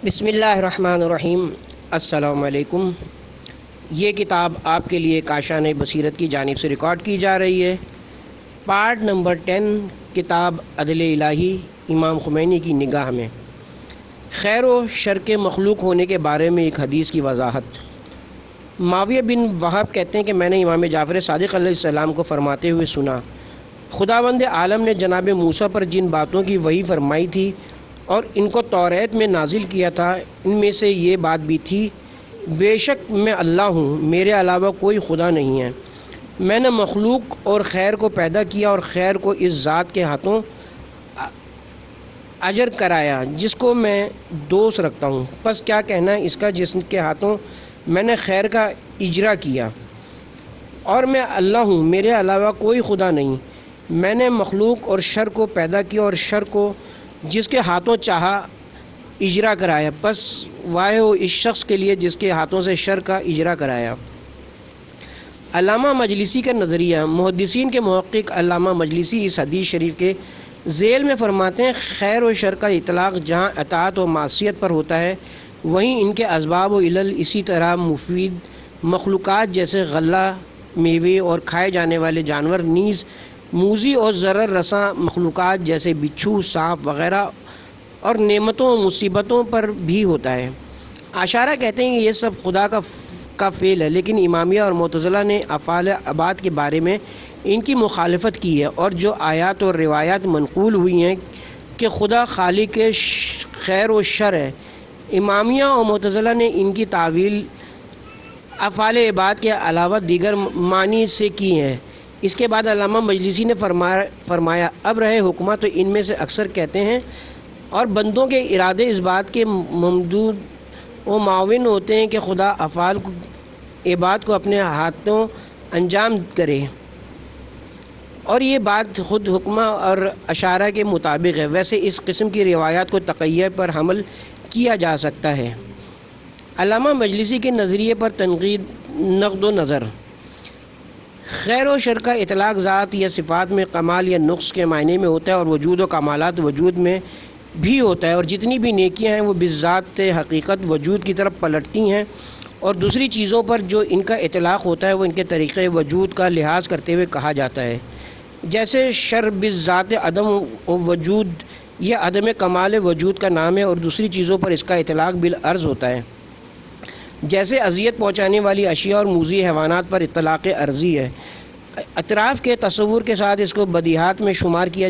بسم اللہ الرحمن الرحیم۔ السلام علیکم۔ یہ کتاب آپ کے لیے کاشان بصیرت کی جانب سے ریکارڈ کی جا رہی ہے۔ پارٹ نمبر 10، کتاب عدل الہی، امام خمینی کی نگاہ میں خیر و شر کے مخلوق ہونے کے بارے میں ایک حدیث کی وضاحت۔ معاویہ بن وہب کہتے ہیں کہ میں نے امام جعفر صادق علیہ السلام کو فرماتے ہوئے سنا، خداوند عالم نے جناب موسیٰ پر جن باتوں کی وحی فرمائی تھی اور ان کو توریت میں نازل کیا تھا، ان میں سے یہ بات بھی تھی، بے شک میں اللہ ہوں، میرے علاوہ کوئی خدا نہیں ہے۔ میں نے مخلوق اور خیر کو پیدا کیا اور خیر کو اس ذات کے ہاتھوں اجر کرایا جس کو میں دوست رکھتا ہوں، پس کیا کہنا ہے اس کا جس کے ہاتھوں میں نے خیر کا اجرا کیا، اور میں اللہ ہوں، میرے علاوہ کوئی خدا نہیں۔ میں نے مخلوق اور شر کو پیدا کیا اور شر کو جس کے ہاتھوں چاہا اجرا کرایا، پس وائے ہو اس شخص کے لیے جس کے ہاتھوں سے شر کا اجرا کرایا۔ علامہ مجلسی کا نظریہ۔ محدثین کے محقق علامہ مجلسی اس حدیث شریف کے ذیل میں فرماتے ہیں، خیر و شر کا اطلاق جہاں اطاعت و معصیت پر ہوتا ہے، وہیں ان کے اسباب و علل اسی طرح مفید مخلوقات جیسے غلہ، میوے اور کھائے جانے والے جانور نیز موذی اور ضرر رساں مخلوقات جیسے بچھو، سانپ وغیرہ اور نعمتوں و مصیبتوں پر بھی ہوتا ہے۔ اشاعرہ کہتے ہیں کہ یہ سب خدا کا فعل ہے، لیکن امامیہ اور معتزلہ نے افعال عباد کے بارے میں ان کی مخالفت کی ہے، اور جو آیات اور روایات منقول ہوئی ہیں کہ خدا خالق خیر و شر ہے، امامیہ اور معتزلہ نے ان کی تعویل افعال عباد کے علاوہ دیگر معنی سے کی ہے۔ اس کے بعد علامہ مجلسی نے فرمایا، اب رہے حکمہ تو ان میں سے اکثر کہتے ہیں اور بندوں کے ارادے اس بات کے ممدود و معاون ہوتے ہیں کہ خدا افعال عباد کو اپنے ہاتھوں انجام کرے، اور یہ بات خود حکمہ اور اشاعرہ کے مطابق ہے۔ ویسے اس قسم کی روایات کو تقیہ پر حمل کیا جا سکتا ہے۔ علامہ مجلسی کے نظریے پر تنقید، نقد و نظر۔ خیر و شر کا اطلاق ذات یا صفات میں کمال یا نقص کے معنی میں ہوتا ہے، اور وجود و کمالات وجود میں بھی ہوتا ہے، اور جتنی بھی نیکیاں ہیں وہ بذات حقیقت وجود کی طرف پلٹتی ہیں، اور دوسری چیزوں پر جو ان کا اطلاق ہوتا ہے وہ ان کے طریقے وجود کا لحاظ کرتے ہوئے کہا جاتا ہے۔ جیسے شر بذات عدم وجود یا عدم کمال وجود کا نام ہے، اور دوسری چیزوں پر اس کا اطلاق بالعرض ہوتا ہے، جیسے اذیت پہنچانے والی اشیاء اور موذی حیوانات پر اطلاق عرضی ہے۔ اطراف کے تصور کے ساتھ اس کو بدیہات میں شمار کیا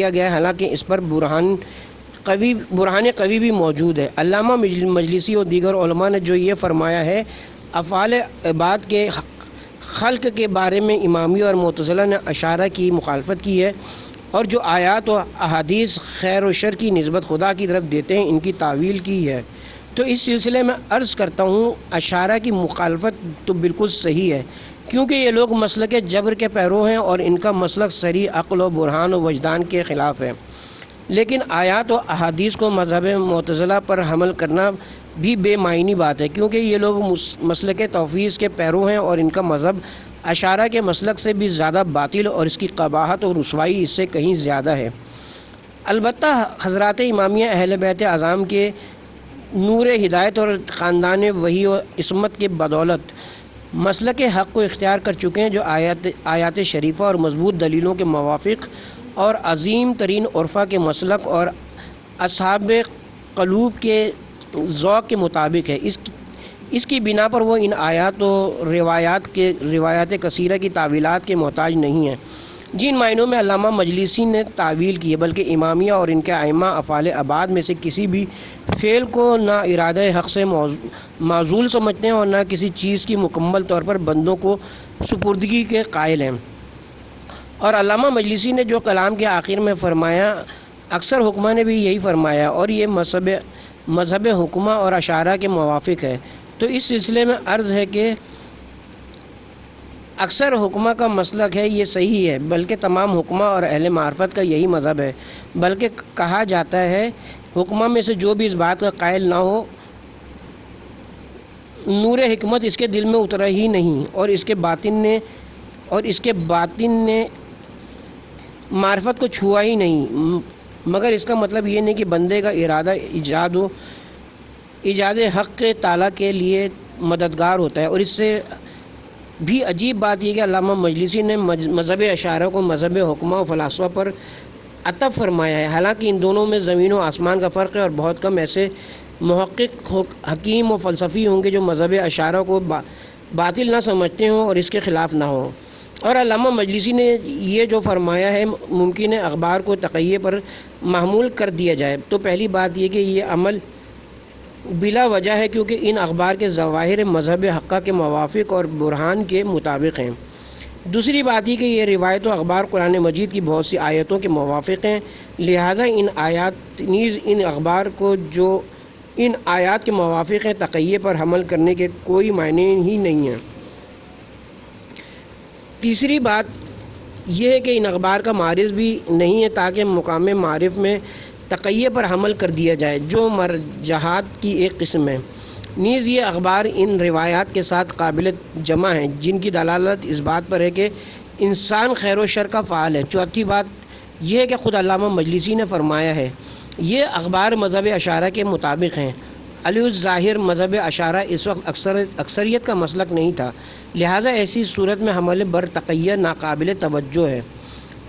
گیا ہے، حالانکہ اس پر برہان قوی بھی موجود ہے۔ علامہ مجلسی اور دیگر علماء نے جو یہ فرمایا ہے، افعال عباد کے خلق کے بارے میں امامیہ اور معتزلہ نے اشاعرہ کی مخالفت کی ہے، اور جو آیات و احادیث خیر و شر کی نسبت خدا کی طرف دیتے ہیں ان کی تعویل کی ہے۔ تو اس سلسلے میں عرض کرتا ہوں، اشاعرہ کی مخالفت تو بالکل صحیح ہے، کیونکہ یہ لوگ مسلک جبر کے پیرو ہیں اور ان کا مسلک صریح عقل و برہان و وجدان کے خلاف ہے۔ لیکن آیات و احادیث کو مذہب معتزلہ پر حمل کرنا بھی بے معنی بات ہے، کیونکہ یہ لوگ مسلک توفیق کے پیرو ہیں، اور ان کا مذہب اشاعرہ کے مسلک سے بھی زیادہ باطل اور اس کی قباحت اور رسوائی اس سے کہیں زیادہ ہے۔ البتہ حضرات امامیہ اہل بیت اعظام کے نور ہدایت اور خاندان وحی و عصمت کے بدولت مسلک حق کو اختیار کر چکے ہیں، جو آیات شریفہ اور مضبوط دلیلوں کے موافق اور عظیم ترین عرفہ کے مسلک اور اصحاب قلوب کے ذوق کے مطابق ہے۔ اس کی بنا پر وہ ان آیات و روایات کثیرہ کی تعویلات کے محتاج نہیں ہیں جن معنوں میں علامہ مجلسی نے تعویل کی ہے، بلکہ امامیہ اور ان کے ائمہ افعال عباد میں سے کسی بھی فعل کو نہ ارادہ حق سے معزول سمجھتے ہیں اور نہ کسی چیز کی مکمل طور پر بندوں کو سپردگی کے قائل ہیں۔ اور علامہ مجلسی نے جو کلام کے آخر میں فرمایا، اکثر حکمہ نے بھی یہی فرمایا، اور یہ مذہب حکمہ اور اشاعرہ کے موافق ہے۔ تو اس سلسلے میں عرض ہے کہ اکثر حکمہ کا مسلک ہے یہ صحیح ہے، بلکہ تمام حکمہ اور اہل معرفت کا یہی مذہب ہے، بلکہ کہا جاتا ہے حکمہ میں سے جو بھی اس بات کا قائل نہ ہو، نور حکمت اس کے دل میں اترا ہی نہیں، اور اس کے باطن نے معرفت کو چھوا ہی نہیں، مگر اس کا مطلب یہ نہیں کہ بندے کا ارادہ ایجاد و ایجاد حق تعالیٰ کے لیے مددگار ہوتا ہے۔ اور اس سے بھی عجیب بات یہ کہ علامہ مجلسی نے مذہب اشاعرہ کو مذہب حکمہ و فلاسفہ پر عطف فرمایا ہے، حالانکہ ان دونوں میں زمین و آسمان کا فرق ہے، اور بہت کم ایسے محقق حکیم و فلسفی ہوں گے جو مذہب اشاعرہ کو باطل نہ سمجھتے ہوں اور اس کے خلاف نہ ہوں۔ اور علامہ مجلسی نے یہ جو فرمایا ہے ممکن ہے اخبار کو تقیہ پر محمول کر دیا جائے، تو پہلی بات یہ کہ یہ عمل بلا وجہ ہے، کیونکہ ان اخبار کے ظواہر مذہب حقہ کے موافق اور برہان کے مطابق ہیں۔ دوسری بات یہ کہ یہ روایت و اخبار قرآن مجید کی بہت سی آیتوں کے موافق ہیں، لہٰذا ان آیات نیز ان اخبار کو جو ان آیات کے موافق ہیں تقیہ پر حمل کرنے کے کوئی معنی ہی نہیں ہے۔ تیسری بات یہ ہے کہ ان اخبار کا معرض بھی نہیں ہے تاکہ مقام معرف میں تقیہ پر حمل کر دیا جائے، جو مرجحات کی ایک قسم ہے۔ نیز یہ اخبار ان روایات کے ساتھ قابل جمع ہیں جن کی دلالت اس بات پر ہے کہ انسان خیر و شر کا فعال ہے۔ چوتھی بات یہ ہے کہ خود علامہ مجلسی نے فرمایا ہے یہ اخبار مذہب اشاعرہ کے مطابق ہیں۔ علی الظاہر مذہب اشاعرہ اس وقت اکثریت کا مسلک نہیں تھا، لہٰذا ایسی صورت میں حمل بر تقیہ ناقابل توجہ ہے۔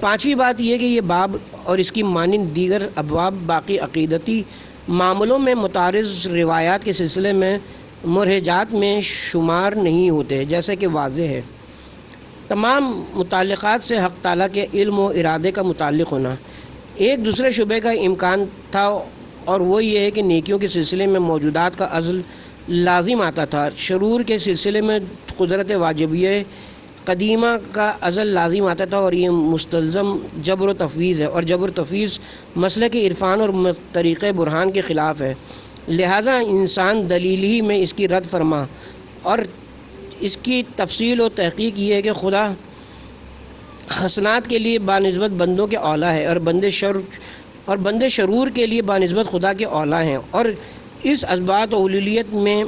پانچویں بات یہ کہ یہ باب اور اس کی مانند دیگر ابواب باقی عقیدتی معاملوں میں متعارض روایات کے سلسلے میں مرہجات میں شمار نہیں ہوتے، جیسا کہ واضح ہے۔ تمام متعلقات سے حق تعالیٰ کے علم و ارادے کا متعلق ہونا۔ ایک دوسرے شبے کا امکان تھا، اور وہ یہ ہے کہ نیکیوں کے سلسلے میں موجودات کا عزل لازم آتا تھا، شرور کے سلسلے میں قدرت واجبیہ قدیمہ کا عزل لازم آتا تھا، اور یہ مستلزم جبر و تفویض ہے، اور جبر و تفویض مسلک عرفان اور طریقہ برہان کے خلاف ہے، لہٰذا انسان دلیل ہی میں اس کی رد فرما۔ اور اس کی تفصیل و تحقیق یہ ہے کہ خدا حسنات کے لیے بانسبت بندوں کے اولیٰ ہے، اور بندے شرور کے لیے بانسبت خدا کے اولیٰ ہیں، اور اس اثبات و علولیت میں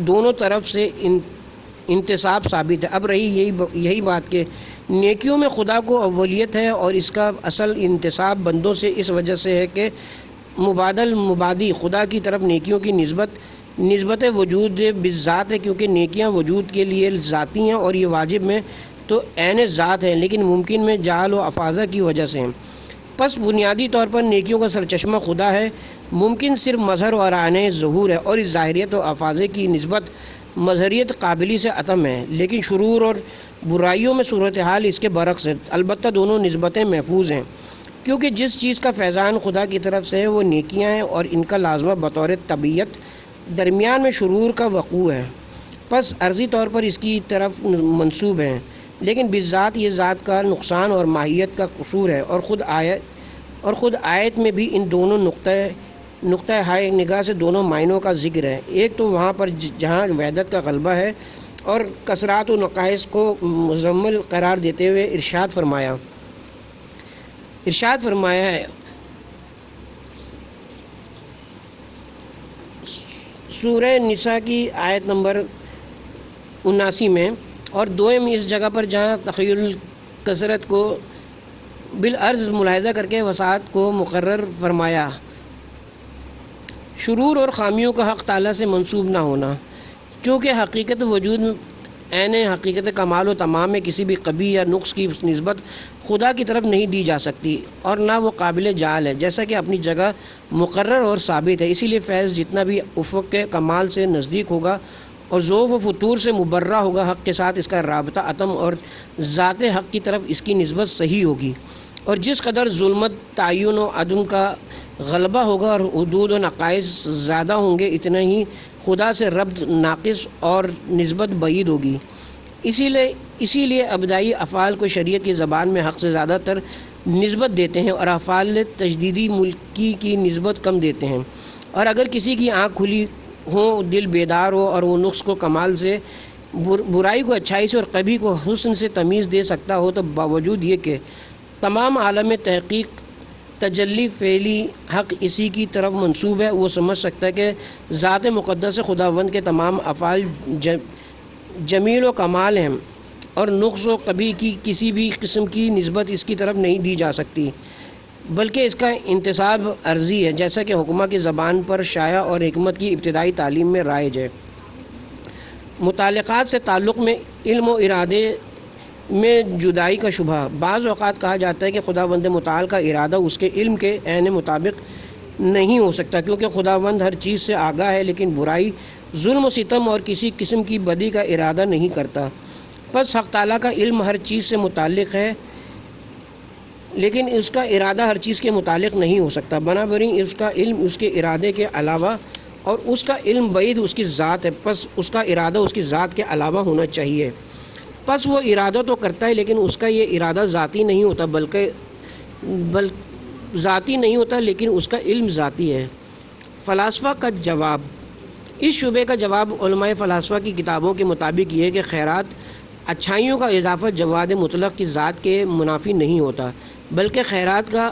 دونوں طرف سے انتصاب ثابت ہے۔ اب رہی یہی بات کہ نیکیوں میں خدا کو اولیت ہے، اور اس کا اصل انتصاب بندوں سے اس وجہ سے ہے کہ مبادی خدا کی طرف نیکیوں کی نسبت وجود بالذات ہے، کیونکہ نیکیاں وجود کے لیے ذاتی ہیں، اور یہ واجب میں تو عین ذات ہے، لیکن ممکن میں جعل و افاضہ کی وجہ سے ہیں۔ پس بنیادی طور پر نیکیوں کا سرچشمہ خدا ہے، ممکن صرف مظہر اور عین ظہور ہے، اور اس ظاہریت و افاضے کی نسبت مظہریت قابلی سے عدم ہے، لیکن شرور اور برائیوں میں صورتحال اس کے برعکس ہے۔ البتہ دونوں نسبتیں محفوظ ہیں، کیونکہ جس چیز کا فیضان خدا کی طرف سے ہے وہ نیکیاں ہیں، اور ان کا لازمہ بطور طبیعت درمیان میں شرور کا وقوع ہے، پس عرضی طور پر اس کی طرف منسوب ہیں، لیکن بالذات یہ ذات کا نقصان اور ماہیت کا قصور ہے، اور خود آیت میں بھی ان دونوں نقطہ ہائے نگاہ سے دونوں معنوں کا ذکر ہے۔ ایک تو وہاں پر جہاں وحدت کا غلبہ ہے، اور کثرات و نقائص کو مزمل قرار دیتے ہوئے ارشاد فرمایا ہے سورہ نساء کی آیت نمبر 79 میں، اور دوم اس جگہ پر جہاں تخیل کثرت کو بالعرض ملاحظہ کر کے وسعت کو مقرر فرمایا، شرور اور خامیوں کا حق تعالیٰ سے منسوب نہ ہونا، چونکہ حقیقت وجود عین حقیقت کمال و تمام میں کسی بھی قبیح یا نقص کی نسبت خدا کی طرف نہیں دی جا سکتی، اور نہ وہ قابل جعل ہے، جیسا کہ اپنی جگہ مقرر اور ثابت ہے۔ اسی لیے فیض جتنا بھی افق کے کمال سے نزدیک ہوگا اور ذوف و فطور سے مبرہ ہوگا، حق کے ساتھ اس کا رابطہ عدم اور ذات حق کی طرف اس کی نسبت صحیح ہوگی، اور جس قدر ظلمت تعین و عدم کا غلبہ ہوگا اور حدود و نقائص زیادہ ہوں گے، اتنا ہی خدا سے ربط ناقص اور نسبت بعید ہوگی۔ اسی لیے ابتدائی افعال کو شریعت کی زبان میں حق سے زیادہ تر نسبت دیتے ہیں، اور افعال تجدیدی ملکی کی نسبت کم دیتے ہیں۔ اور اگر کسی کی آنکھ کھلی ہو، دل بیدار ہو، اور وہ نقص کو کمال سے، برائی کو اچھائی سے، اور قبیح کو حسن سے تمیز دے سکتا ہو، تو باوجود یہ کہ تمام عالم تحقیق تجلی فعلی حق اسی کی طرف منسوب ہے، وہ سمجھ سکتا ہے کہ ذات مقدس خداوند کے تمام افعال جمیل و کمال ہیں، اور نقص و قبیح کی کسی بھی قسم کی نسبت اس کی طرف نہیں دی جا سکتی۔ بلکہ اس کا انتصاب عرضی ہے، جیسا کہ حکمہ کی زبان پر شائع اور حکمت کی ابتدائی تعلیم میں رائج ہے۔ متعلقات سے تعلق میں علم و ارادے میں جدائی کا شبہ۔ بعض اوقات کہا جاتا ہے کہ خداوند متعال کا ارادہ اس کے علم کے عین مطابق نہیں ہو سکتا، کیونکہ خداوند ہر چیز سے آگاہ ہے، لیکن برائی، ظلم و ستم اور کسی قسم کی بدی کا ارادہ نہیں کرتا۔ پس حق تعالیٰ کا علم ہر چیز سے متعلق ہے، لیکن اس کا ارادہ ہر چیز کے متعلق نہیں ہو سکتا۔ بنابراین اس کا علم اس کے ارادے کے علاوہ اور اس کا علم بعید اس کی ذات ہے، پس اس کا ارادہ اس کی ذات کے علاوہ ہونا چاہیے۔ پس وہ ارادہ تو کرتا ہے، لیکن اس کا یہ ارادہ ذاتی نہیں ہوتا، ذاتی نہیں ہوتا، لیکن اس کا علم ذاتی ہے۔ فلاسفہ کا جواب۔ اس شبے کا جواب علماء فلاسفہ کی کتابوں کے مطابق یہ ہے کہ خیرات، اچھائیوں کا اضافہ جواد مطلق کی ذات کے منافی نہیں ہوتا، بلکہ خیرات کا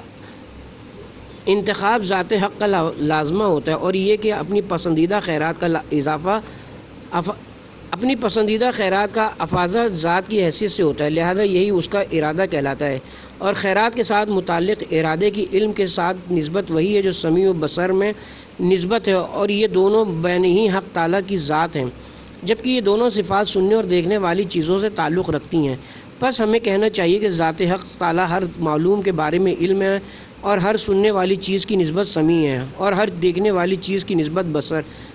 انتخاب ذات حق کا لازمہ ہوتا ہے، اور یہ کہ اپنی پسندیدہ خیرات کا اضافہ اپنی پسندیدہ خیرات کا افاضہ ذات کی حیثیت سے ہوتا ہے، لہذا یہی اس کا ارادہ کہلاتا ہے۔ اور خیرات کے ساتھ متعلق ارادے کی علم کے ساتھ نسبت وہی ہے جو سمیع و بصر میں نسبت ہے، اور یہ دونوں بین ہی حق تعالیٰ کی ذات ہیں، جبکہ یہ دونوں صفات سننے اور دیکھنے والی چیزوں سے تعلق رکھتی ہیں۔ پس ہمیں کہنا چاہیے کہ ذات حق تعالیٰ ہر معلوم کے بارے میں علم ہے، اور ہر سننے والی چیز کی نسبت سمیع ہے، اور ہر دیکھنے والی چیز کی نسبت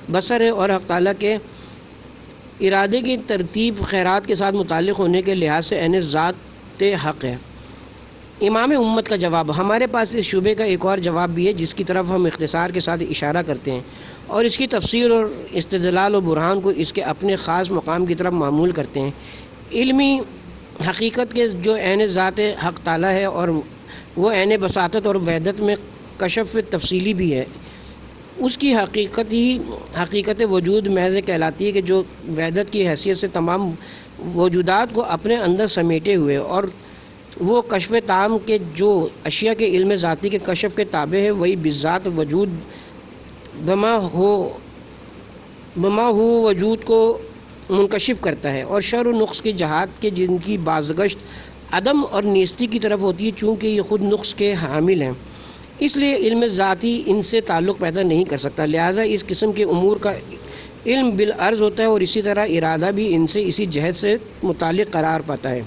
بصر ہے، اور حق تعالیٰ کے ارادے کی ترتیب خیرات کے ساتھ متعلق ہونے کے لحاظ سے عین ذات حق ہے۔ امام امت کا جواب۔ ہمارے پاس اس شبے کا ایک اور جواب بھی ہے، جس کی طرف ہم اختصار کے ساتھ اشارہ کرتے ہیں، اور اس کی تفسیر اور استدلال و برہان کو اس کے اپنے خاص مقام کی طرف معمول کرتے ہیں۔ علمی حقیقت کے جو عین ذات حق تعالیٰ ہے، اور وہ عین بساطت اور وحدت میں کشف تفصیلی بھی ہے، اس کی حقیقت وجود محض کہلاتی ہے، کہ جو وحدت کی حیثیت سے تمام وجودات کو اپنے اندر سمیٹے ہوئے، اور وہ کشف تام کے جو اشیاء کے علم ذاتی کے کشف کے تابع ہے، وہی بذات وجود بما ہو وجود کو منکشف کرتا ہے، اور شر و نقص کی جہات کے جن کی بازگشت عدم اور نیستی کی طرف ہوتی ہے، چونکہ یہ خود نقص کے حامل ہیں، اس لیے علم ذاتی ان سے تعلق پیدا نہیں کر سکتا، لہٰذا اس قسم کے امور کا علم بالعرض ہوتا ہے، اور اسی طرح ارادہ بھی ان سے اسی جہت سے متعلق قرار پاتا ہے۔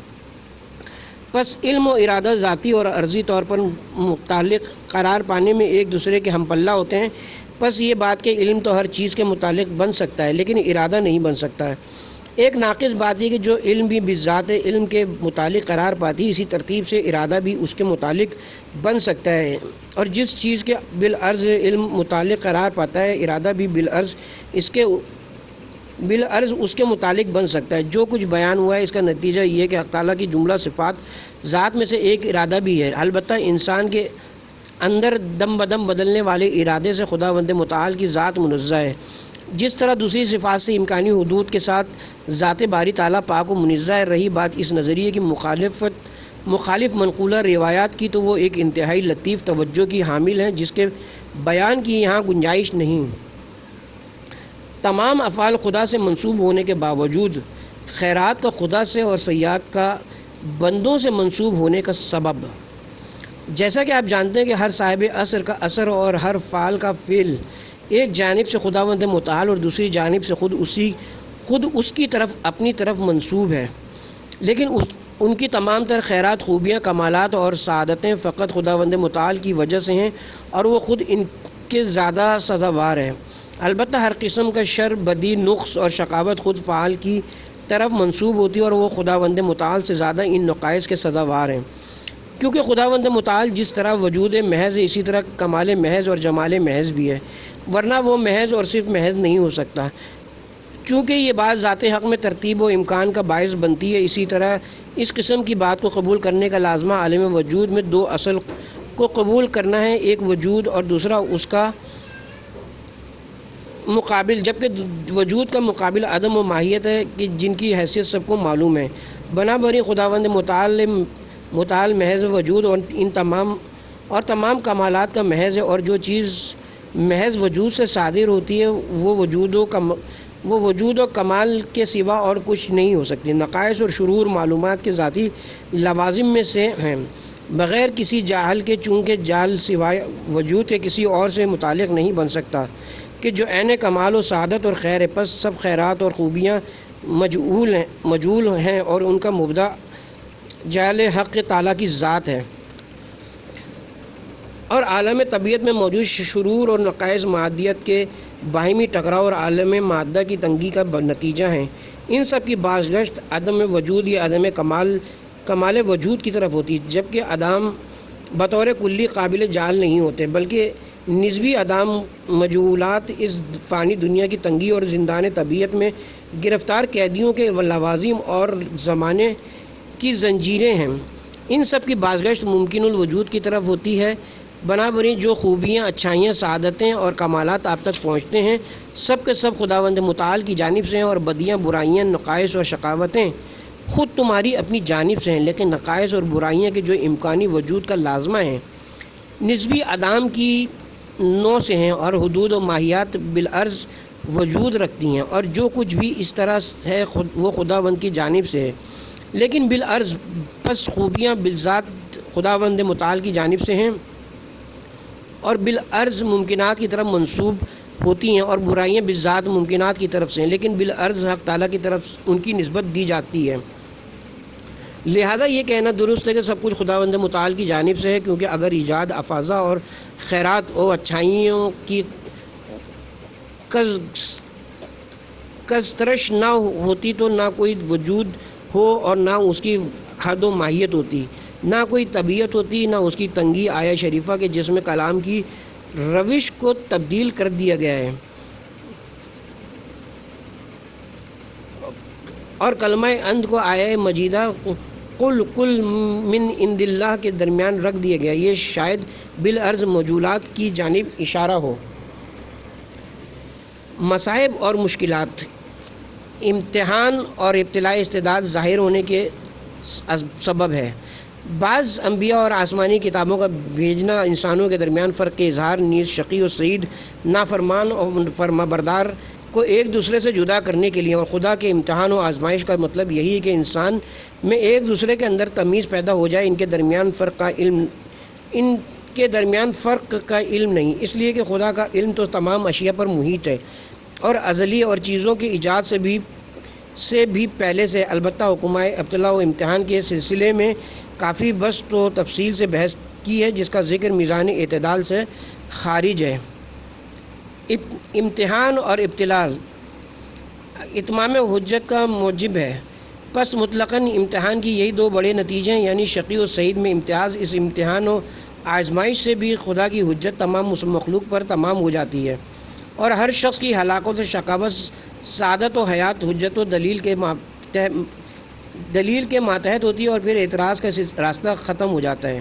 پس علم و ارادہ ذاتی اور عرضی طور پر متعلق قرار پانے میں ایک دوسرے کے ہم پلہ ہوتے ہیں۔ پس یہ بات کہ علم تو ہر چیز کے متعلق بن سکتا ہے، لیکن ارادہ نہیں بن سکتا ہے۔ ایک ناقص بات یہ کہ جو علم بھی بذات علم کے متعلق قرار پاتی ہے، اسی ترتیب سے ارادہ بھی اس کے متعلق بن سکتا ہے، اور جس چیز کے بالعرض علم متعلق قرار پاتا ہے، ارادہ بھی بالعرض اس کے متعلق بن سکتا ہے۔ جو کچھ بیان ہوا ہے، اس کا نتیجہ یہ ہے کہ حق تعالیٰ کی جملہ صفات ذات میں سے ایک ارادہ بھی ہے، البتہ انسان کے اندر دم بدم بدلنے والے ارادے سے خداوند متعال کی ذات منزہ ہے، جس طرح دوسری صفات سے امکانی حدود کے ساتھ ذات باری تعالیٰ پاک و منزہ ہے۔ رہی بات اس نظریے کی مخالف منقولہ روایات کی، تو وہ ایک انتہائی لطیف توجہ کی حامل ہیں، جس کے بیان کی یہاں گنجائش نہیں۔ تمام افعال خدا سے منسوب ہونے کے باوجود خیرات کا خدا سے اور سیئات کا بندوں سے منسوب ہونے کا سبب، جیسا کہ آپ جانتے ہیں کہ ہر صاحب اثر کا اثر اور ہر فعل کا فعل ایک جانب سے خداوند متعال اور دوسری جانب سے خود اس کی طرف اپنی طرف منسوب ہے، لیکن ان کی تمام تر خیرات، خوبیاں، کمالات اور سعادتیں فقط خداوند متعال کی وجہ سے ہیں، اور وہ خود ان کے زیادہ سزاوار ہے۔ البتہ ہر قسم کا شر، بدی، نقص اور شقاوت خود فعال کی طرف منسوب ہوتی ہے، اور وہ خداوند متعال سے زیادہ ان نقائص کے سزاوار ہیں، کیونکہ خداوند متعال جس طرح وجود محض ہے، اسی طرح کمال محض اور جمال محض بھی ہے، ورنہ وہ محض اور صرف محض نہیں ہو سکتا۔ چونکہ یہ بات ذات حق میں ترتیب و امکان کا باعث بنتی ہے، اسی طرح اس قسم کی بات کو قبول کرنے کا لازمہ عالم وجود میں دو اصل کو قبول کرنا ہے، ایک وجود اور دوسرا اس کا مقابل، جبکہ وجود کا مقابل عدم و ماہیت ہے، کہ جن کی حیثیت سب کو معلوم ہے۔ بنابراین خداوند متعال محض وجود اور تمام کمالات کا محض ہے، اور جو چیز محض وجود سے صادر ہوتی ہے، وہ وجود و کمال کے سوا اور کچھ نہیں ہو سکتی۔ نقائص اور شرور معلومات کے ذاتی لوازم میں سے ہیں، بغیر کسی جاہل کے، چونکہ جال سوائے وجود کے کسی اور سے متعلق نہیں بن سکتا، کہ جو عین کمال و سعادت اور خیر ہے، پس سب خیرات اور خوبیاں مجہول ہیں اور ان کا مبدع جال حق تعالیٰ کی ذات ہے، اور عالم طبیعت میں موجود شرور اور نقائص مادیت کے باہمی ٹکراؤ اور عالم مادہ کی تنگی کا نتیجہ ہیں۔ ان سب کی بازگشت عدم وجود یا عدم کمال وجود کی طرف ہوتی ہے، جبکہ عدم بطور کلی قابل جال نہیں ہوتے، بلکہ نسبی عدم مجہولات اس فانی دنیا کی تنگی اور زندان طبیعت میں گرفتار قیدیوں کے لوازم اور زمانے کی زنجیریں ہیں۔ ان سب کی بازگشت ممکن الوجود کی طرف ہوتی ہے، بنابراین جو خوبیاں، اچھائیاں، سعادتیں اور کمالات آپ تک پہنچتے ہیں، سب کے سب خداوند متعال کی جانب سے ہیں، اور بدیاں، برائیاں، نقائص اور شقاوتیں خود تمہاری اپنی جانب سے ہیں، لیکن نقائص اور برائیاں کے جو امکانی وجود کا لازمہ ہیں، نسبی عدم کی نوع سے ہیں، اور حدود و ماہیت بالعرض وجود رکھتی ہیں، اور جو کچھ بھی اس طرح ہے وہ خداوند کی جانب سے ہے، لیکن بالعرض پس خوبیاں بالذات خداوند متعال کی جانب سے ہیں اور بالعرض ممکنات کی طرف منسوب ہوتی ہیں، اور برائیاں بالذات ممکنات کی طرف سے ہیں، لیکن بالعرض حق تعالیٰ کی طرف ان کی نسبت دی جاتی ہے۔ لہٰذا یہ کہنا درست ہے کہ سب کچھ خداوند متعال کی جانب سے ہے، کیونکہ اگر ایجاد افاضہ اور خیرات و اچھائیوں کی کزترش نہ ہوتی تو نہ کوئی وجود ہو اور نہ اس کی حد و ماہیت ہوتی، نہ کوئی طبیعت ہوتی، نہ اس کی تنگی آیہ شریفہ کے جس میں کلام کی روش کو تبدیل کر دیا گیا ہے اور کلمہ اند کو آیہ مجیدہ قل کل من عند اللہ کے درمیان رکھ دیا گیا، یہ شاید بالعرض موجولات کی جانب اشارہ ہو۔ مصائب اور مشکلات، امتحان اور ابتلائی استعداد ظاہر ہونے کے سبب ہے۔ بعض انبیاء اور آسمانی کتابوں کا بھیجنا انسانوں کے درمیان فرق کے اظہار نیز شقی و سعید، نافرمان اور فرمانبردار کو ایک دوسرے سے جدا کرنے کے لیے، اور خدا کے امتحان و آزمائش کا مطلب یہی ہے کہ انسان میں ایک دوسرے کے اندر تمیز پیدا ہو جائے، ان کے درمیان فرق کا علم نہیں، اس لیے کہ خدا کا علم تو تمام اشیاء پر محیط ہے اور ازلی اور چیزوں کی ایجاد سے بھی پہلے سے، البتہ حکمہ ابتلاء و امتحان کے سلسلے میں کافی بسط و تفصیل سے بحث کی ہے، جس کا ذکر میزان اعتدال سے خارج ہے۔ امتحان اور ابتلاء اتمام حجت کا موجب ہے، پس مطلقاً امتحان کی یہی دو بڑے نتیجے ہیں، یعنی شقی و سعید میں امتیاز۔ اس امتحان و آزمائش سے بھی خدا کی حجت تمام مخلوق پر تمام ہو جاتی ہے، اور ہر شخص کی ہلاکت و شقاوت، سعادت و حیات حجت و دلیل کے ماتحت ہوتی ہے، اور پھر اعتراض کا راستہ ختم ہو جاتا ہے۔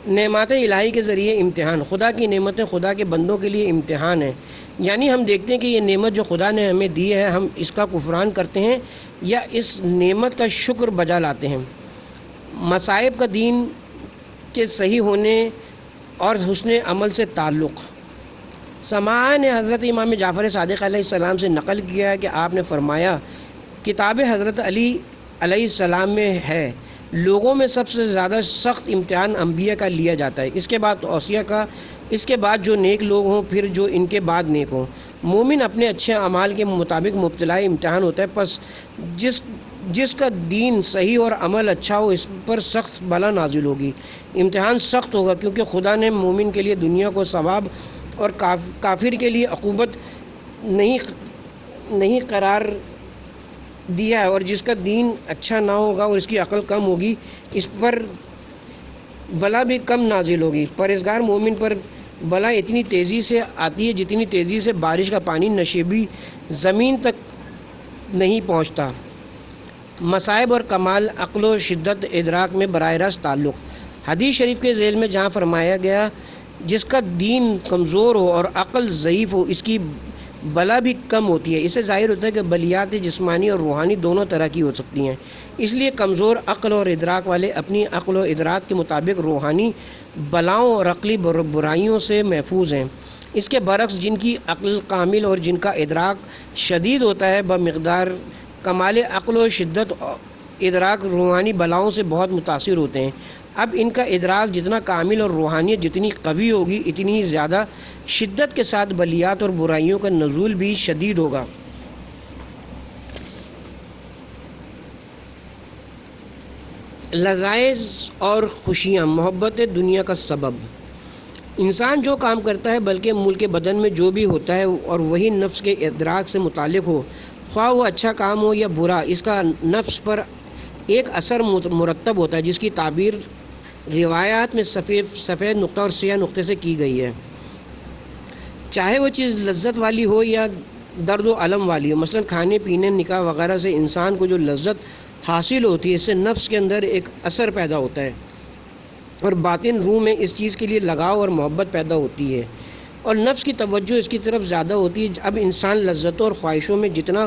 نعمات الہی کے ذریعے امتحان، خدا کی نعمتیں خدا کے بندوں کے لیے امتحان ہیں، یعنی ہم دیکھتے ہیں کہ یہ نعمت جو خدا نے ہمیں دی ہے، ہم اس کا کفران کرتے ہیں یا اس نعمت کا شکر بجا لاتے ہیں۔ مصائب کا دین کے صحیح ہونے اور حسن عمل سے تعلق۔ سماع نے حضرت امام جعفر صادق علیہ السلام سے نقل کیا ہے کہ آپ نے فرمایا، کتاب حضرت علی علیہ السلام میں ہے، لوگوں میں سب سے زیادہ سخت امتحان انبیاء کا لیا جاتا ہے، اس کے بعد اوصیاء کا، اس کے بعد جو نیک لوگ ہوں، پھر جو ان کے بعد نیک ہوں۔ مومن اپنے اچھے اعمال کے مطابق مبتلا امتحان ہوتا ہے، پس جس کا دین صحیح اور عمل اچھا ہو، اس پر سخت بلا نازل ہوگی، امتحان سخت ہوگا، کیونکہ خدا نے مومن کے لیے دنیا کو ثواب اور کافر کے لیے عقوبت نہیں قرار دیا ہے، اور جس کا دین اچھا نہ ہوگا اور اس کی عقل کم ہوگی، اس پر بلا بھی کم نازل ہوگی۔ پرہیزگار مومن پر بلا اتنی تیزی سے آتی ہے جتنی تیزی سے بارش کا پانی نشیبی زمین تک نہیں پہنچتا۔ مصائب اور کمال، عقل و شدت ادراک میں براہ راست تعلق۔ حدیث شریف کے ذیل میں جہاں فرمایا گیا، جس کا دین کمزور ہو اور عقل ضعیف ہو، اس کی بلا بھی کم ہوتی ہے، اس سے ظاہر ہوتا ہے کہ بلیات جسمانی اور روحانی دونوں طرح کی ہو سکتی ہیں، اس لیے کمزور عقل اور ادراک والے اپنی عقل و ادراک کے مطابق روحانی بلاؤں اور عقلی برائیوں سے محفوظ ہیں۔ اس کے برعکس جن کی عقل کامل اور جن کا ادراک شدید ہوتا ہے، بمقدار کمال عقل و شدت ادراک روحانی بلاؤں سے بہت متاثر ہوتے ہیں۔ اب ان کا ادراک جتنا کامل اور روحانیت جتنی قوی ہوگی، اتنی ہی زیادہ شدت کے ساتھ بلیات اور برائیوں کا نزول بھی شدید ہوگا۔ لذائذ اور خوشیاں، محبت دنیا کا سبب۔ انسان جو کام کرتا ہے بلکہ ملک بدن میں جو بھی ہوتا ہے اور وہی نفس کے ادراک سے متعلق ہو، خواہ وہ اچھا کام ہو یا برا، اس کا نفس پر ایک اثر مرتب ہوتا ہے، جس کی تعبیر روایات میں سفید نقطہ اور سیاہ نقطے سے کی گئی ہے۔ چاہے وہ چیز لذت والی ہو یا درد و الم والی ہو، مثلا کھانے پینے، نکاح وغیرہ سے انسان کو جو لذت حاصل ہوتی ہے، اس سے نفس کے اندر ایک اثر پیدا ہوتا ہے اور باطن روح میں اس چیز کے لیے لگاؤ اور محبت پیدا ہوتی ہے اور نفس کی توجہ اس کی طرف زیادہ ہوتی ہے۔ اب انسان لذتوں اور خواہشوں میں جتنا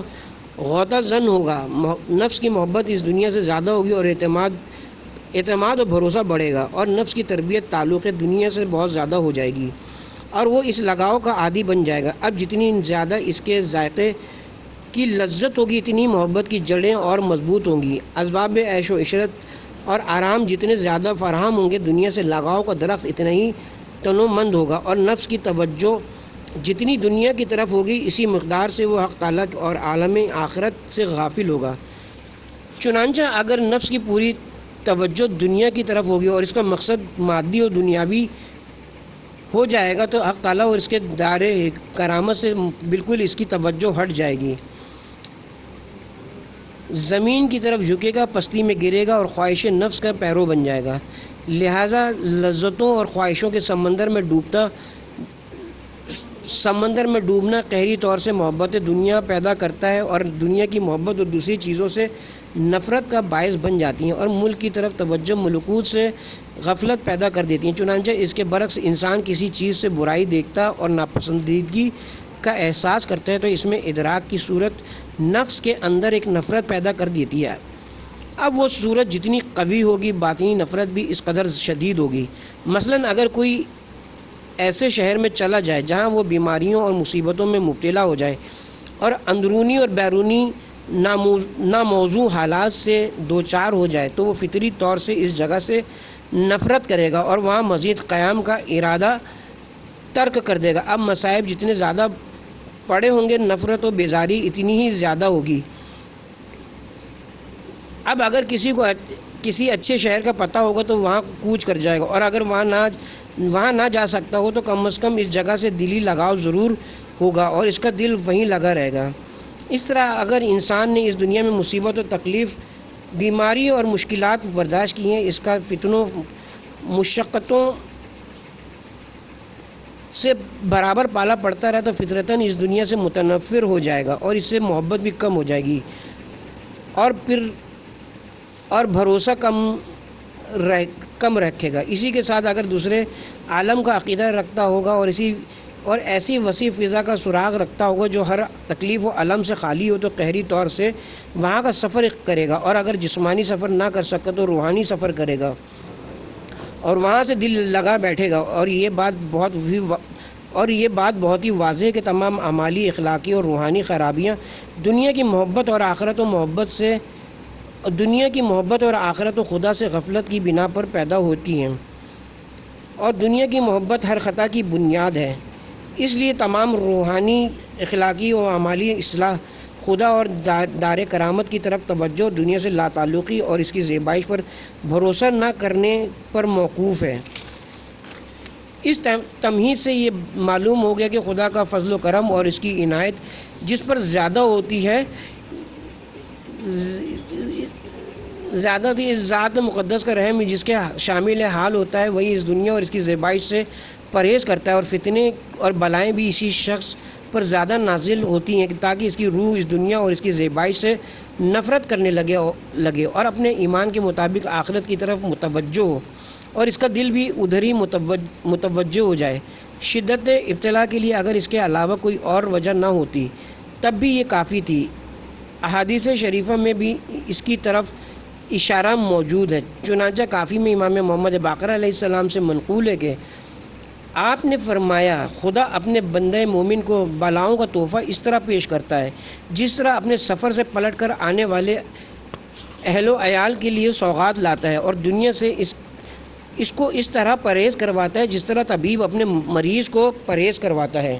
غوطہ زن ہوگا، نفس کی محبت اس دنیا سے زیادہ ہوگی اور اعتماد اور بھروسہ بڑھے گا اور نفس کی تربیت تعلق دنیا سے بہت زیادہ ہو جائے گی اور وہ اس لگاؤ کا عادی بن جائے گا۔ اب جتنی زیادہ اس کے ذائقے کی لذت ہوگی، اتنی محبت کی جڑیں اور مضبوط ہوں گی۔ اسباب عیش و عشرت اور آرام جتنے زیادہ فراہم ہوں گے، دنیا سے لگاؤ کا درخت اتنا ہی تنو مند ہوگا اور نفس کی توجہ جتنی دنیا کی طرف ہوگی، اسی مقدار سے وہ حق تعالیٰ اور عالم آخرت سے غافل ہوگا۔ چنانچہ اگر نفس کی پوری توجہ دنیا کی طرف ہوگی اور اس کا مقصد مادی اور دنیاوی ہو جائے گا، تو حق تعالیٰ اور اس کے دائرے کرامت سے بالکل اس کی توجہ ہٹ جائے گی، زمین کی طرف جھکے گا، پستی میں گرے گا اور خواہش نفس کا پیرو بن جائے گا۔ لہٰذا لذتوں اور خواہشوں کے سمندر میں ڈوبنا قہری طور سے محبت دنیا پیدا کرتا ہے اور دنیا کی محبت اور دوسری چیزوں سے نفرت کا باعث بن جاتی ہیں اور ملک کی طرف توجہ ملکوت سے غفلت پیدا کر دیتی ہیں۔ چنانچہ اس کے برعکس انسان کسی چیز سے برائی دیکھتا اور ناپسندیدگی کا احساس کرتا ہے تو اس میں ادراک کی صورت نفس کے اندر ایک نفرت پیدا کر دیتی ہے۔ اب وہ صورت جتنی قوی ہوگی، باطنی نفرت بھی اس قدر شدید ہوگی۔ مثلا اگر کوئی ایسے شہر میں چلا جائے جہاں وہ بیماریوں اور مصیبتوں میں مبتلا ہو جائے اور اندرونی اور بیرونی ناموزوں حالات سے دوچار ہو جائے، تو وہ فطری طور سے اس جگہ سے نفرت کرے گا اور وہاں مزید قیام کا ارادہ ترک کر دے گا۔ اب مصائب جتنے زیادہ پڑے ہوں گے، نفرت و بیزاری اتنی ہی زیادہ ہوگی۔ اب اگر کسی کو کسی اچھے شہر کا پتہ ہوگا تو وہاں کوچ کر جائے گا اور اگر وہاں نہ جا سکتا ہو تو کم از کم اس جگہ سے دلی لگاؤ ضرور ہوگا اور اس کا دل وہیں لگا رہے گا۔ اس طرح اگر انسان نے اس دنیا میں مصیبت و تکلیف، بیماری اور مشکلات برداشت کی ہیں، اس کا فتنوں مشقتوں سے برابر پالا پڑتا رہا، تو فطرتاً اس دنیا سے متنفر ہو جائے گا اور اس سے محبت بھی کم ہو جائے گی اور بھروسہ کم رکھے گا۔ اسی کے ساتھ اگر دوسرے عالم کا عقیدہ رکھتا ہوگا اور ایسی وسیع فضا کا سراغ رکھتا ہوگا جو ہر تکلیف و الم سے خالی ہو، تو قہری طور سے وہاں کا سفر کرے گا اور اگر جسمانی سفر نہ کر سکا تو روحانی سفر کرے گا اور وہاں سے دل لگا بیٹھے گا۔ اور یہ بات بہت ہی واضح ہے کہ تمام اعمالی، اخلاقی اور روحانی خرابیاں دنیا کی محبت اور آخرت و خدا سے غفلت کی بنا پر پیدا ہوتی ہیں اور دنیا کی محبت ہر خطا کی بنیاد ہے۔ اس لیے تمام روحانی، اخلاقی و اعمالی اصلاح خدا اور دار کرامت کی طرف توجہ اور دنیا سے لا تعلقی اور اس کی زیبائش پر بھروسہ نہ کرنے پر موقوف ہے۔ اس تمہید سے یہ معلوم ہو گیا کہ خدا کا فضل و کرم اور اس کی عنایت جس پر زیادہ ہوتی ہے، زیادہ تھی اس ذات مقدس کا رحم جس کے شامل حال ہوتا ہے، وہی اس دنیا اور اس کی زیبائش سے پرہیز کرتا ہے اور فتنے اور بلائیں بھی اسی شخص پر زیادہ نازل ہوتی ہیں تاکہ اس کی روح اس دنیا اور اس کی زیبائش سے نفرت کرنے لگے اور اپنے ایمان کے مطابق آخرت کی طرف متوجہ ہو اور اس کا دل بھی ادھر ہی متوجہ ہو جائے۔ شدت ابتلا کے لیے اگر اس کے علاوہ کوئی اور وجہ نہ ہوتی تب بھی یہ کافی تھی۔ احادیث شریفہ میں بھی اس کی طرف اشارہ موجود ہے۔ چنانچہ کافی میں امام محمد باقر علیہ السلام سے منقول ہے کہ آپ نے فرمایا، خدا اپنے بندہ مومن کو بلاؤں کا تحفہ اس طرح پیش کرتا ہے جس طرح اپنے سفر سے پلٹ کر آنے والے اہل و عیال کے لیے سوغات لاتا ہے اور دنیا سے اس کو اس طرح پرہیز کرواتا ہے جس طرح طبیب اپنے مریض کو پرہیز کرواتا ہے۔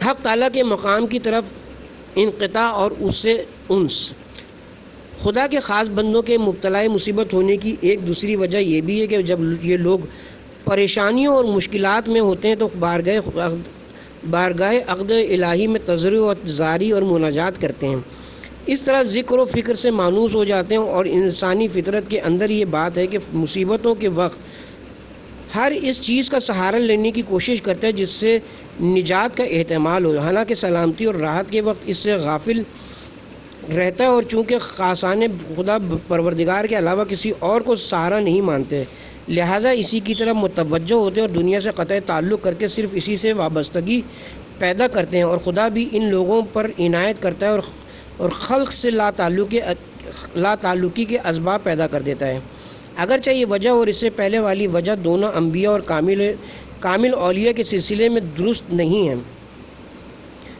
حق تعالیٰ کے مقام کی طرف انقطاع اور اس سے انس۔ خدا کے خاص بندوں کے مبتلا مصیبت ہونے کی ایک دوسری وجہ یہ بھی ہے کہ جب یہ لوگ پریشانیوں اور مشکلات میں ہوتے ہیں تو بارگاہ عقد الہی میں تضرع و زاری اور مناجات کرتے ہیں۔ اس طرح ذکر و فکر سے مانوس ہو جاتے ہیں اور انسانی فطرت کے اندر یہ بات ہے کہ مصیبتوں کے وقت ہر اس چیز کا سہارا لینے کی کوشش کرتا ہے جس سے نجات کا احتمال ہو، حالانکہ سلامتی اور راحت کے وقت اس سے غافل رہتا ہے، اور چونکہ خاصان خدا پروردگار کے علاوہ کسی اور کو سہارا نہیں مانتے، لہٰذا اسی کی طرف متوجہ ہوتے ہیں اور دنیا سے قطع تعلق کر کے صرف اسی سے وابستگی پیدا کرتے ہیں، اور خدا بھی ان لوگوں پر عنایت کرتا ہے اور خلق سے لا تعلقی کے اسباب پیدا کر دیتا ہے۔ اگرچہ یہ وجہ اور اس سے پہلے والی وجہ دونوں انبیاء اور کامل اولیاء کے سلسلے میں درست نہیں ہیں،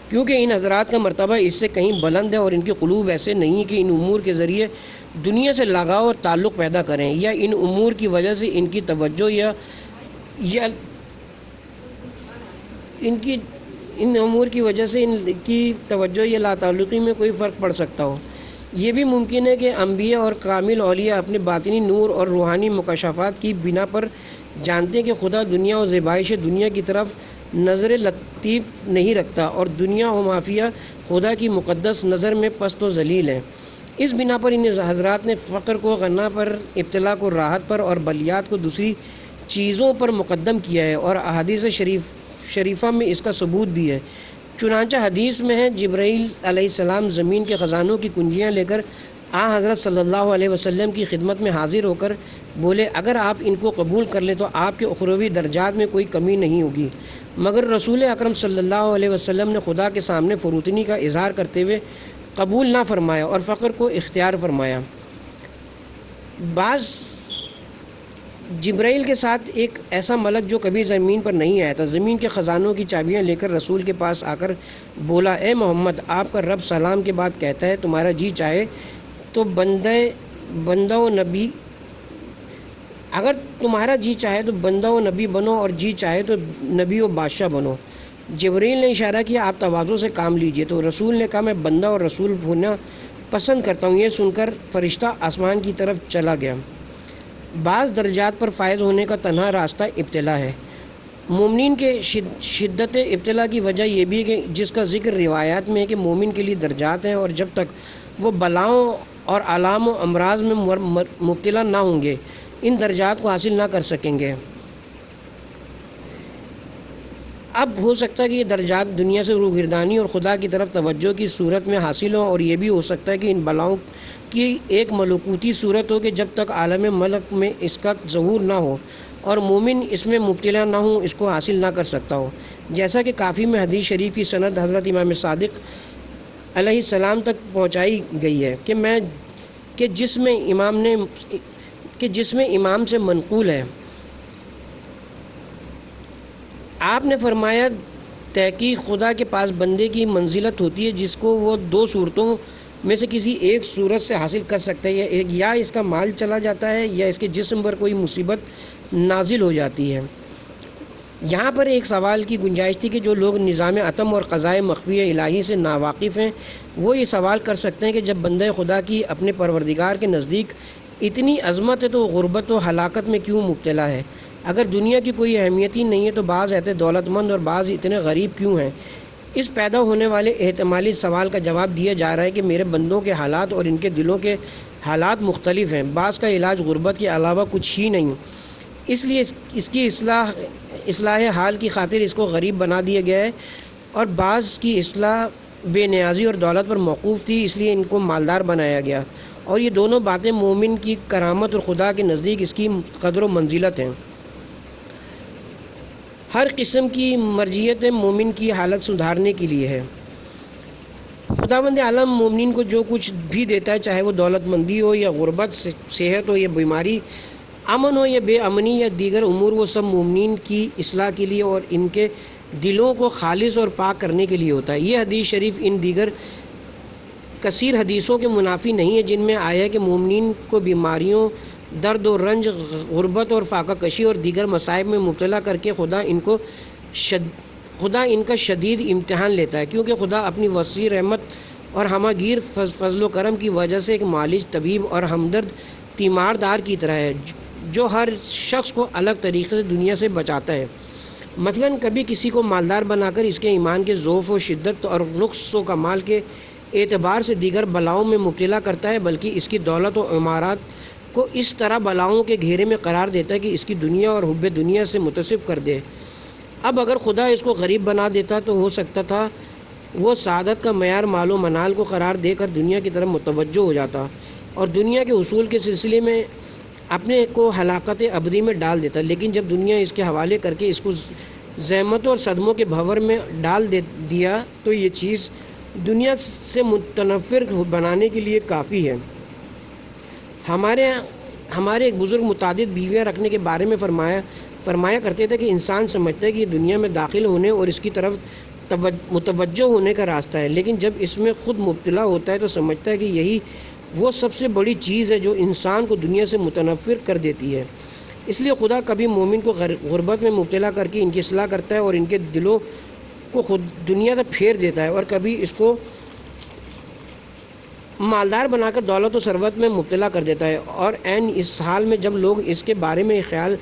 کیونکہ ان حضرات کا مرتبہ اس سے کہیں بلند ہے اور ان کے قلوب ایسے نہیں کہ ان امور کے ذریعے دنیا سے لگاؤ اور تعلق پیدا کریں، یا ان امور کی وجہ سے ان کی توجہ یا لا تعلقی میں کوئی فرق پڑ سکتا ہو۔ یہ بھی ممکن ہے کہ انبیاء اور کامل اولیاء اپنے باطنی نور اور روحانی مکاشفات کی بنا پر جانتے ہیں کہ خدا دنیا و زیبائش دنیا کی طرف نظر لطیف نہیں رکھتا، اور دنیا و مافیہ خدا کی مقدس نظر میں پست و ذلیل ہے۔ اس بنا پر ان حضرات نے فقر کو غنا پر، ابتلا کو راحت پر اور بلیات کو دوسری چیزوں پر مقدم کیا ہے، اور احادیث شریفہ میں اس کا ثبوت بھی ہے۔ چنانچہ حدیث میں ہے، جبرائیل علیہ السلام زمین کے خزانوں کی کنجیاں لے کر حضرت صلی اللہ علیہ وسلم کی خدمت میں حاضر ہو کر بولے، اگر آپ ان کو قبول کر لیں تو آپ کے اخروی درجات میں کوئی کمی نہیں ہوگی، مگر رسول اکرم صلی اللہ علیہ وسلم نے خدا کے سامنے فروتنی کا اظہار کرتے ہوئے قبول نہ فرمایا اور فقر کو اختیار فرمایا۔ بعض جبرائیل کے ساتھ ایک ایسا ملک جو کبھی زمین پر نہیں آیا تھا، زمین کے خزانوں کی چابیاں لے کر رسول کے پاس آ کر بولا، اے محمد، آپ کا رب سلام کے بعد کہتا ہے، تمہارا جی چاہے تو بندہ و نبی، اگر تمہارا جی چاہے تو بندہ و نبی بنو اور جی چاہے تو نبی و بادشاہ بنو۔ جبرائیل نے اشارہ کیا، آپ تواضع سے کام لیجئے، تو رسول نے کہا، میں بندہ اور رسول ہونا پسند کرتا ہوں۔ یہ سن کر فرشتہ آسمان کی طرف چلا گیا۔ بعض درجات پر فائز ہونے کا تنہا راستہ ابتلا ہے۔ مومنین کے شدت ابتلا کی وجہ یہ بھی ہے کہ جس کا ذکر روایات میں ہے کہ مومن کے لیے درجات ہیں، اور جب تک وہ بلاؤں اور آلام و امراض میں مبتلا نہ ہوں گے ان درجات کو حاصل نہ کر سکیں گے۔ اب ہو سکتا ہے کہ یہ درجات دنیا سے روگردانی اور خدا کی طرف توجہ کی صورت میں حاصل ہوں، اور یہ بھی ہو سکتا ہے کہ ان بلاؤں کی ایک ملکوتی صورت ہو کہ جب تک عالم ملک میں اس کا ظہور نہ ہو اور مومن اس میں مبتلا نہ ہوں اس کو حاصل نہ کر سکتا ہو، جیسا کہ کافی میں حدیث شریف کی سند حضرت امام صادق علیہ السلام تک پہنچائی گئی ہے کہ جس میں امام سے منقول ہے، آپ نے فرمایا، تحقیق خدا کے پاس بندے کی منزلت ہوتی ہے جس کو وہ دو صورتوں میں سے کسی ایک صورت سے حاصل کر سکتا ہے، یا اس کا مال چلا جاتا ہے یا اس کے جسم پر کوئی مصیبت نازل ہو جاتی ہے۔ یہاں پر ایک سوال کی گنجائش تھی کہ جو لوگ نظام عتم اور قضائے مخفی الہی سے ناواقف ہیں وہ یہ سوال کر سکتے ہیں کہ جب بندہ خدا کی اپنے پروردگار کے نزدیک اتنی عظمت ہے تو غربت و ہلاکت میں کیوں مبتلا ہے؟ اگر دنیا کی کوئی اہمیت ہی نہیں ہے تو بعض ایسے دولت مند اور بعض اتنے غریب کیوں ہیں؟ اس پیدا ہونے والے احتمالی سوال کا جواب دیا جا رہا ہے کہ میرے بندوں کے حالات اور ان کے دلوں کے حالات مختلف ہیں، بعض کا علاج غربت کے علاوہ کچھ ہی نہیں، اس لیے اس کی اصلاح حال کی خاطر اس کو غریب بنا دیا گیا ہے، اور بعض کی اصلاح بے نیازی اور دولت پر موقوف تھی اس لیے ان کو مالدار بنایا گیا، اور یہ دونوں باتیں مومن کی کرامت اور خدا کے نزدیک اس کی قدر و منزلت ہیں۔ ہر قسم کی مرجعیت مومن کی حالت سدھارنے کے لیے ہے۔ خداوند عالم مومنین کو جو کچھ بھی دیتا ہے، چاہے وہ دولت مندی ہو یا غربت، صحت ہو یا بیماری، امن ہو یا بے امنی یا دیگر امور، وہ سب مومنین کی اصلاح کے لیے اور ان کے دلوں کو خالص اور پاک کرنے کے لیے ہوتا ہے۔ یہ حدیث شریف ان دیگر کثیر حدیثوں کے منافی نہیں ہے جن میں آیا ہے کہ مومنین کو بیماریوں، درد و رنج، غربت اور فاقہ کشی اور دیگر مصائب میں مبتلا کر کے خدا ان کا شدید امتحان لیتا ہے، کیونکہ خدا اپنی وسیع رحمت اور ہمہ گیر فضل و کرم کی وجہ سے ایک معالج، طبیب اور ہمدرد تیماردار کی طرح ہے جو ہر شخص کو الگ طریقے سے دنیا سے بچاتا ہے۔ مثلاً کبھی کسی کو مالدار بنا کر اس کے ایمان کے ضعف و شدت اور نقص و کمال کے اعتبار سے دیگر بلاؤں میں مبتلا کرتا ہے، بلکہ اس کی دولت و عمارات کو اس طرح بلاؤں کے گھیرے میں قرار دیتا ہے کہ اس کی دنیا اور حب دنیا سے متصف کر دے۔ اب اگر خدا اس کو غریب بنا دیتا تو ہو سکتا تھا وہ سعادت کا معیار مال و منال کو قرار دے کر دنیا کی طرف متوجہ ہو جاتا اور دنیا کے حصول کے سلسلے میں اپنے کو ہلاکت ابدی میں ڈال دیتا، لیکن جب دنیا اس کے حوالے کر کے اس کو زحمتوں اور صدموں کے بھنور میں ڈال دیا تو یہ چیز دنیا سے متنفر بنانے کے لیے کافی ہے۔ ہمارے ایک بزرگ متعدد بیویاں رکھنے کے بارے میں فرمایا کرتے تھے کہ انسان سمجھتا ہے کہ یہ دنیا میں داخل ہونے اور اس کی طرف متوجہ ہونے کا راستہ ہے، لیکن جب اس میں خود مبتلا ہوتا ہے تو سمجھتا ہے کہ یہی وہ سب سے بڑی چیز ہے جو انسان کو دنیا سے متنفر کر دیتی ہے۔ اس لیے خدا کبھی مومن کو غربت میں مبتلا کر کے ان کی اصلاح کرتا ہے اور ان کے دلوں کو خود دنیا سے پھیر دیتا ہے، اور کبھی اس کو مالدار بنا کر دولت و ثروت میں مبتلا کر دیتا ہے، اور عین اس حال میں جب لوگ اس کے بارے میں خیال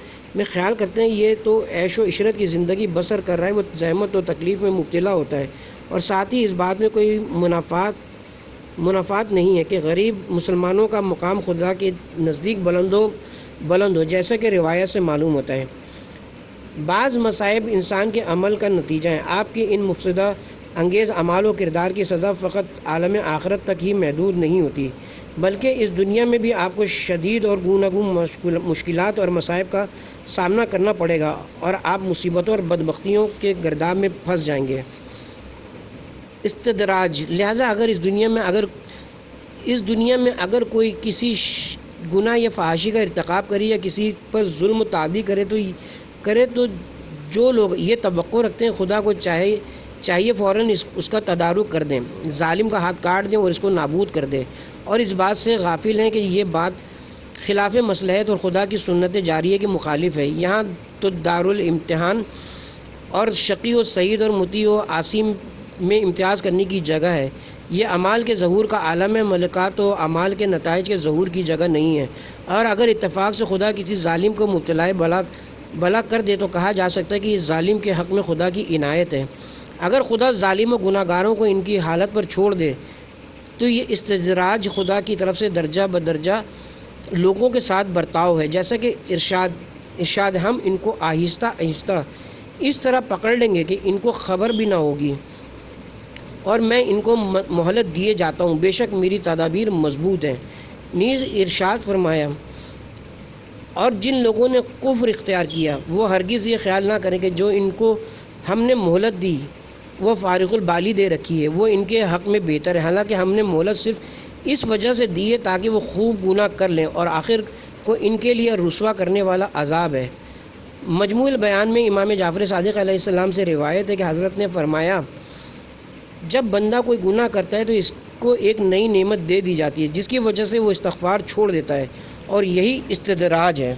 کرتے ہیں یہ تو عیش و عشرت کی زندگی بسر کر رہا ہے، وہ زحمت و تکلیف میں مبتلا ہوتا ہے، اور ساتھ ہی اس بات میں کوئی منافات نہیں ہے کہ غریب مسلمانوں کا مقام خدا کے نزدیک بلند ہو، جیسا کہ روایت سے معلوم ہوتا ہے۔ بعض مصائب انسان کے عمل کا نتیجہ ہیں۔ آپ کی ان مفسدہ انگیز اعمال و کردار کی سزا فقط عالم آخرت تک ہی محدود نہیں ہوتی، بلکہ اس دنیا میں بھی آپ کو شدید اور گوناگون مشکلات اور مصائب کا سامنا کرنا پڑے گا، اور آپ مصیبتوں اور بدبختیوں کے گرداب میں پھنس جائیں گے۔ استدراج، لہٰذا اگر اس دنیا میں اگر کوئی کسی گناہ یا فحاشی کا ارتکاب کرے یا کسی پر ظلم و تعدی کرے تو جو لوگ یہ توقع رکھتے ہیں خدا کو چاہیے فوراً اس کا تدارک کر دیں، ظالم کا ہاتھ کاٹ دیں اور اس کو نابود کر دیں، اور اس بات سے غافل ہیں کہ یہ بات خلاف مصلحت اور خدا کی سنت جاریہ کے مخالف ہے۔ یہاں تو دارالامتحان اور شقی و سعید اور مطیع و عاصی میں امتیاز کرنے کی جگہ ہے۔ یہ اعمال کے ظہور کا عالم ہے، ملکات و اعمال کے نتائج کے ظہور کی جگہ نہیں ہے، اور اگر اتفاق سے خدا کسی ظالم کو مبتلا بلا کر دے تو کہا جا سکتا ہے کہ یہ ظالم کے حق میں خدا کی عنایت ہے۔ اگر خدا ظالم و گناہ گاروں کو ان کی حالت پر چھوڑ دے تو یہ استدراج خدا کی طرف سے درجہ بدرجہ لوگوں کے ساتھ برتاؤ ہے، جیسا کہ ارشاد ہم ان کو آہستہ آہستہ اس طرح پکڑ لیں گے کہ ان کو خبر بھی نہ ہوگی، اور میں ان کو مہلت دیے جاتا ہوں، بے شک میری تدابیر مضبوط ہیں۔ نیز ارشاد فرمایا، اور جن لوگوں نے کفر اختیار کیا وہ ہرگز یہ خیال نہ کریں کہ جو ان کو ہم نے مہلت دی وہ فارغ البالی دے رکھی ہے، وہ ان کے حق میں بہتر ہے، حالانکہ ہم نے مہلت صرف اس وجہ سے دی ہے تاکہ وہ خوب گناہ کر لیں، اور آخر کو ان کے لیے رسوا کرنے والا عذاب ہے۔ مجموع البیان میں امام جعفر صادق علیہ السلام سے روایت ہے کہ حضرت نے فرمایا، جب بندہ کوئی گناہ کرتا ہے تو اس کو ایک نئی نعمت دے دی جاتی ہے جس کی وجہ سے وہ استغفار چھوڑ دیتا ہے، اور یہی استدراج ہے۔